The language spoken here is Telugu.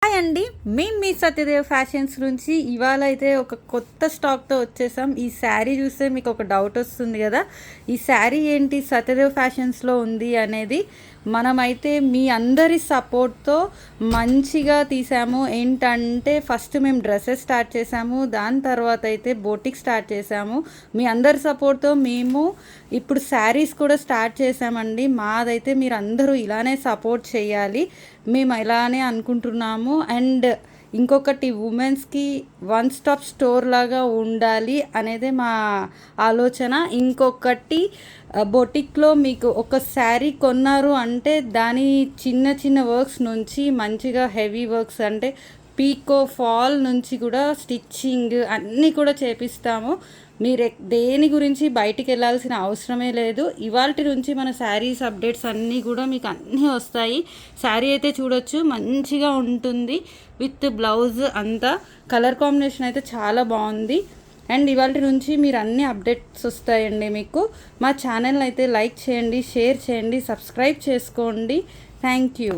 హాయ్ అండి, మేము మీ సత్యదేవ్ ఫ్యాషన్స్ నుంచి ఇవాళ అయితే ఒక కొత్త స్టాక్తో వచ్చేసాం. ఈ శారీ చూస్తే మీకు ఒక డౌట్ వస్తుంది కదా, ఈ శారీ ఏంటి సత్యదేవ్ ఫ్యాషన్స్లో ఉంది అనేది. మనమైతే మీ అందరి సపోర్ట్తో మంచిగా తీసాము. ఏంటంటే ఫస్ట్ మేము డ్రెస్సెస్ స్టార్ట్ చేసాము, దాని తర్వాత అయితే బోటిక్ స్టార్ట్ చేసాము. మీ అందరి సపోర్ట్తో మేము ఇప్పుడు శారీస్ కూడా స్టార్ట్ చేసామండి. మాదైతే మీరు అందరూ ఇలానే సపోర్ట్ చేయాలి, మేము ఇలానే అనుకుంటున్నాము. అండ్ ఇంకొకటి, ఉమెన్స్కి వన్ స్టాప్ స్టోర్ లాగా ఉండాలి అనేదే మా ఆలోచన. ఇంకొకటి, బొటిక్లో మీకు ఒక శారీ కొన్నారు అంటే దాని చిన్న చిన్న వర్క్స్ నుంచి మంచిగా హెవీ వర్క్స్ అంటే పీకో ఫాల్ నుంచి కూడా స్టిచ్చింగ్ అన్నీ కూడా చేపిస్తాము. మీరు దేని గురించి బయటికి వెళ్ళాల్సిన అవసరమే లేదు. ఇవాల్టి నుంచి మన శారీస్ అప్డేట్స్ అన్నీ కూడా మీకు అన్నీ వస్తాయి. శారీ అయితే చూడొచ్చు, మంచిగా ఉంటుంది విత్ బ్లౌజ్ అంతా. కలర్ కాంబినేషన్ అయితే చాలా బాగుంది. అండ్ ఇవాల్టి నుంచి మీరు అన్ని అప్డేట్స్ వస్తాయండి మీకు. మా ఛానల్ అయితే లైక్ చేయండి, షేర్ చేయండి, సబ్స్క్రైబ్ చేసుకోండి. Thank you.